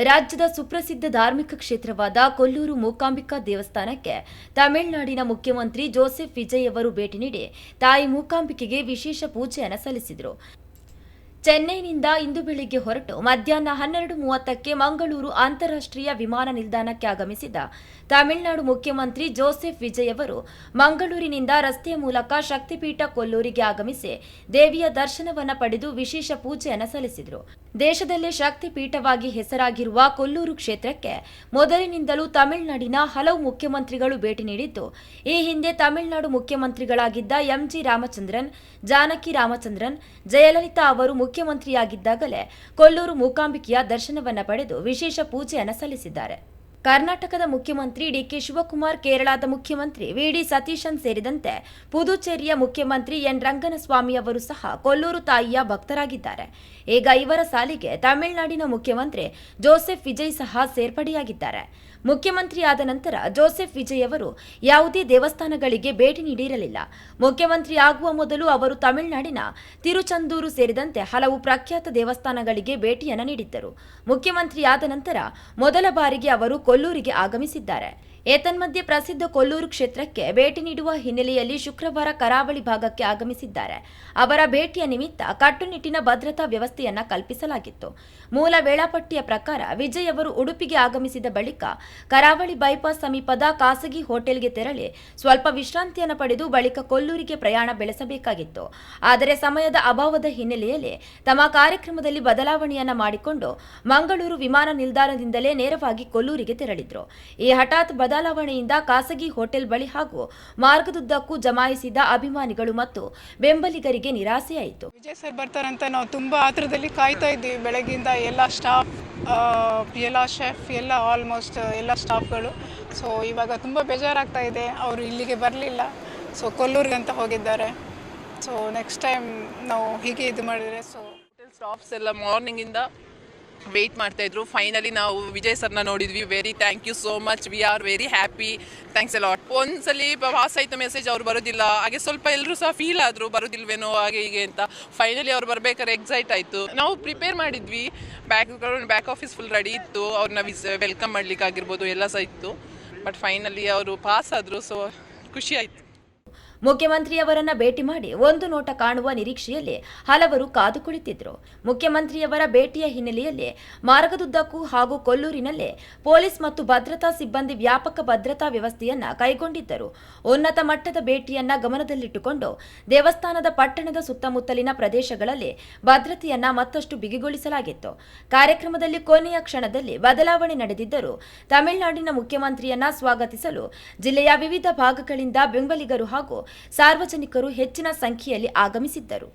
ರಾಜ್ಯದ ಸುಪ್ರಸಿದ್ಧ ಧಾರ್ಮಿಕ ಕ್ಷೇತ್ರವಾದ ಕೊಲ್ಲೂರು ಮೂಕಾಂಬಿಕಾ ದೇವಸ್ಥಾನಕ್ಕೆ ತಮಿಳುನಾಡಿನ ಮುಖ್ಯಮಂತ್ರಿ ಜೋಸೆಫ್ ವಿಜಯ್ ಅವರು ಭೇಟಿ ನೀಡಿ ತಾಯಿ ಮೂಕಾಂಬಿಕೆಗೆ ವಿಶೇಷ ಪೂಜೆಯನ್ನು ಸಲ್ಲಿಸಿದರು. ಚೆನ್ನೈನಿಂದ ಇಂದು ಬೆಳಿಗ್ಗೆ ಹೊರಟು ಮಧ್ಯಾಹ್ನ 12:30ಕ್ಕೆ ಮಂಗಳೂರು ಅಂತಾರಾಷ್ಟ್ರೀಯ ವಿಮಾನ ನಿಲ್ದಾಣಕ್ಕೆ ಆಗಮಿಸಿದ ತಮಿಳುನಾಡು ಮುಖ್ಯಮಂತ್ರಿ ಜೋಸೆಫ್ ವಿಜಯ್ ಅವರು ಮಂಗಳೂರಿನಿಂದ ರಸ್ತೆಯ ಮೂಲಕ ಶಕ್ತಿಪೀಠ ಕೊಲ್ಲೂರಿಗೆ ಆಗಮಿಸಿ ದೇವಿಯ ದರ್ಶನವನ್ನು ಪಡೆದು ವಿಶೇಷ ಪೂಜೆಯನ್ನು ಸಲ್ಲಿಸಿದರು. ದೇಶದಲ್ಲೇ ಶಕ್ತಿಪೀಠವಾಗಿ ಹೆಸರಾಗಿರುವ ಕೊಲ್ಲೂರು ಕ್ಷೇತ್ರಕ್ಕೆ ಮೊದಲಿನಿಂದಲೂ ತಮಿಳುನಾಡಿನ ಹಲವು ಮುಖ್ಯಮಂತ್ರಿಗಳು ಭೇಟಿ ನೀಡಿದ್ದು, ಈ ಹಿಂದೆ ತಮಿಳುನಾಡು ಮುಖ್ಯಮಂತ್ರಿಗಳಾಗಿದ್ದ ಎಂಜಿ ರಾಮಚಂದ್ರನ್, ಜಾನಕಿ ರಾಮಚಂದ್ರನ್, ಜಯಲಲಿತಾ ಅವರು ಮುಖ್ಯಮಂತ್ರಿಯಾಗಿದ್ದಾಗಲೇ ಕೊಲ್ಲೂರು ಮೂಕಾಂಬಿಕೆಯ ದರ್ಶನವನ್ನು ಪಡೆದು ವಿಶೇಷ ಪೂಜೆಯನ್ನು ಸಲ್ಲಿಸಿದ್ದಾರೆ. ಕರ್ನಾಟಕದ ಮುಖ್ಯಮಂತ್ರಿ ಡಿಕೆ ಶಿವಕುಮಾರ್, ಕೇರಳದ ಮುಖ್ಯಮಂತ್ರಿ ವಿಡಿ ಸತೀಶನ್ ಸೇರಿದಂತೆ ಪುದುಚೇರಿಯ ಮುಖ್ಯಮಂತ್ರಿ ಎನ್ ರಂಗನಸ್ವಾಮಿ ಅವರು ಸಹ ಕೊಲ್ಲೂರು ತಾಯಿಯ ಭಕ್ತರಾಗಿದ್ದಾರೆ. ಈಗ ಇವರ ಸಾಲಿಗೆ ತಮಿಳುನಾಡಿನ ಮುಖ್ಯಮಂತ್ರಿ ಜೋಸೆಫ್ ವಿಜಯ್ ಸಹ ಸೇರ್ಪಡೆಯಾಗಿದ್ದಾರೆ. ಮುಖ್ಯಮಂತ್ರಿಯಾದ ನಂತರ ಜೋಸೆಫ್ ವಿಜಯ್ ಅವರು ಯಾವುದೇ ದೇವಸ್ಥಾನಗಳಿಗೆ ಭೇಟಿ ನೀಡಿರಲಿಲ್ಲ. ಮುಖ್ಯಮಂತ್ರಿ ಆಗುವ ಮೊದಲು ಅವರು ತಮಿಳುನಾಡಿನ ತಿರುಚಂದೂರು ಸೇರಿದಂತೆ ಹಲವು ಪ್ರಖ್ಯಾತ ದೇವಸ್ಥಾನಗಳಿಗೆ ಭೇಟಿಯನ್ನು ನೀಡಿದ್ದರು. ಮುಖ್ಯಮಂತ್ರಿಯಾದ ನಂತರ ಮೊದಲ ಬಾರಿಗೆ ಅವರು ಕೊಲ್ಲೂರಿಗೆ ಆಗಮಿಸಿದ್ದಾರೆ. ಏತನ್ಮಧ್ಯೆ ಪ್ರಸಿದ್ಧ ಕೊಲ್ಲೂರು ಕ್ಷೇತ್ರಕ್ಕೆ ಭೇಟಿ ನೀಡುವ ಹಿನ್ನೆಲೆಯಲ್ಲಿ ಶುಕ್ರವಾರ ಕರಾವಳಿ ಭಾಗಕ್ಕೆ ಆಗಮಿಸಿದ್ದಾರೆ. ಅವರ ಭೇಟಿಯ ನಿಮಿತ್ತ ಕಟ್ಟುನಿಟ್ಟಿನ ಭದ್ರತಾ ವ್ಯವಸ್ಥೆಯನ್ನ ಕಲ್ಪಿಸಲಾಗಿತ್ತು. ಮೂಲ ವೇಳಾಪಟ್ಟಿಯ ಪ್ರಕಾರ ವಿಜಯ್ ಅವರು ಉಡುಪಿಗೆ ಆಗಮಿಸಿದ ಬಳಿಕ ಕರಾವಳಿ ಬೈಪಾಸ್ ಸಮೀಪದ ಖಾಸಗಿ ಹೋಟೆಲ್ಗೆ ತೆರಳಿ ಸ್ವಲ್ಪ ವಿಶ್ರಾಂತಿಯನ್ನು ಪಡೆದು ಬಳಿಕ ಕೊಲ್ಲೂರಿಗೆ ಪ್ರಯಾಣ ಬೆಳೆಸಬೇಕಾಗಿತ್ತು. ಆದರೆ ಸಮಯದ ಅಭಾವದ ಹಿನ್ನೆಲೆಯಲ್ಲಿ ತಮ್ಮ ಕಾರ್ಯಕ್ರಮದಲ್ಲಿ ಬದಲಾವಣೆಯನ್ನ ಮಾಡಿಕೊಂಡು ಮಂಗಳೂರು ವಿಮಾನ ನಿಲ್ದಾಣದಿಂದಲೇ ನೇರವಾಗಿ ಕೊಲ್ಲೂರಿಗೆ ತೆರಳಿದ್ರು. ಈ ಹಠಾತ್ ಬದಲಾವಣೆಯಿಂದ ಖಾಸಗಿ ಹೋಟೆಲ್ ಬಳಿ ಹಾಗೂ ಮಾರ್ಗದುದ್ದಕ್ಕೂ ಜಮಾಯಿಸಿದ ಅಭಿಮಾನಿಗಳು ಮತ್ತು ಬೆಂಬಲಿಗರಿಗೆ ನಿರಾಸೆಯಾಯಿತು. ವಿಜಯ್ ಸರ್ ಬರ್ತಾರಂತ ನಾವು ತುಂಬಾ ಆತರದಲ್ಲಿ ಕಾಯ್ತಾ ಇದ್ದೀವಿ. ಬೆಳಗ್ಗಿಂದ ಎಲ್ಲ ಸ್ಟಾಫ್, ಎಲ್ಲ ಶೆಫ್, ಎಲ್ಲ ಆಲ್ಮೋಸ್ಟ್ ಎಲ್ಲ ಸ್ಟಾಫ್ಗಳು. ಸೊ ಇವಾಗ ತುಂಬ ಬೇಜಾರಾಗ್ತಾ ಇದೆ, ಅವರು ಇಲ್ಲಿಗೆ ಬರಲಿಲ್ಲ. ಸೊ ಕೊಲ್ಲೂರಿಗೆ ಅಂತ ಹೋಗಿದ್ದಾರೆ. ಸೊ ನೆಕ್ಸ್ಟ್ ಟೈಮ್ ನಾವು ಹೀಗೆ ಇದು ಮಾಡಿದರೆ ಹೋಟೆಲ್ ಸ್ಟಾಫ್ಸ್ ಎಲ್ಲ ಮಾರ್ನಿಂಗಿಂದ ವೆಯ್ಟ್ ಮಾಡ್ತಾ ಇದ್ರು. ಫೈನಲಿ ನಾವು ವಿಜಯ್ ಸರ್ನ ನೋಡಿದ್ವಿ. Very thank you so much. We are very happy. Thanks a lot. ಒಂದ್ಸಲಿ ಪಾಸ್ ಆಯ್ತು ಮೆಸೇಜ್, ಅವ್ರು ಬರೋದಿಲ್ಲ ಹಾಗೆ ಸ್ವಲ್ಪ ಎಲ್ಲರೂ ಸಹ ಫೀಲ್ ಆದರು, ಬರೋದಿಲ್ವೇನೋ ಹಾಗೆ ಹೀಗೆ ಅಂತ. ಫೈನಲಿ ಅವ್ರು ಬರ್ಬೇಕಾದ್ರೆ ಎಕ್ಸೈಟ್ ಆಯಿತು. ನಾವು ಪ್ರಿಪೇರ್ ಮಾಡಿದ್ವಿ, ಬ್ಯಾಕ್ ಆಫೀಸ್ ಫುಲ್ ರೆಡಿ ಇತ್ತು, ಅವ್ರನ್ನ ವೆಲ್ಕಮ್ ಮಾಡ್ಲಿಕ್ಕೆ ಆಗಿರ್ಬೋದು ಎಲ್ಲ ಸಹ ಇತ್ತು. ಬಟ್ ಫೈನಲಿ ಅವರು ಪಾಸ್ ಆದರು. ಸೊ ಖುಷಿ ಆಯಿತು. ಮುಖ್ಯಮಂತ್ರಿಯವರನ್ನ ಭೇಟಿ ಮಾಡಿ ಒಂದು ನೋಟ ಕಾಣುವ ನಿರೀಕ್ಷೆಯಲ್ಲಿ ಹಲವರು ಕಾದು ಕುಳಿತಿದ್ರು. ಮುಖ್ಯಮಂತ್ರಿಯವರ ಭೇಟಿಯ ಹಿನ್ನೆಲೆಯಲ್ಲಿ ಮಾರ್ಗದುದ್ದಕ್ಕೂ ಹಾಗೂ ಕೊಲ್ಲೂರಿನಲ್ಲೇ ಪೊಲೀಸ್ ಮತ್ತು ಭದ್ರತಾ ಸಿಬ್ಬಂದಿ ವ್ಯಾಪಕ ಭದ್ರತಾ ವ್ಯವಸ್ಥೆಯನ್ನ ಕೈಗೊಂಡಿದ್ದರು. ಉನ್ನತ ಮಟ್ಟದ ಭೇಟಿಯನ್ನ ಗಮನದಲ್ಲಿಟ್ಟುಕೊಂಡು ದೇವಸ್ಥಾನದ ಪಟ್ಟಣದ ಸುತ್ತಮುತ್ತಲಿನ ಪ್ರದೇಶಗಳಲ್ಲಿ ಭದ್ರತೆಯನ್ನ ಮತ್ತಷ್ಟು ಬಿಗಿಗೊಳಿಸಲಾಗಿತ್ತು. ಕಾರ್ಯಕ್ರಮದಲ್ಲಿ ಕೊನೆಯ ಕ್ಷಣದಲ್ಲಿ ಬದಲಾವಣೆ ನಡೆದಿದ್ದರೂ ತಮಿಳುನಾಡಿನ ಮುಖ್ಯಮಂತ್ರಿಯನ್ನ ಸ್ವಾಗತಿಸಲು ಜಿಲ್ಲೆಯ ವಿವಿಧ ಭಾಗಗಳಿಂದ ಬೆಂಬಲಿಗರು ಹಾಗೂ ಸಾರ್ವಜನಿಕರು ಹೆಚ್ಚಿನ ಸಂಖ್ಯೆಯಲ್ಲಿ ಆಗಮಿಸಿದ್ದರು.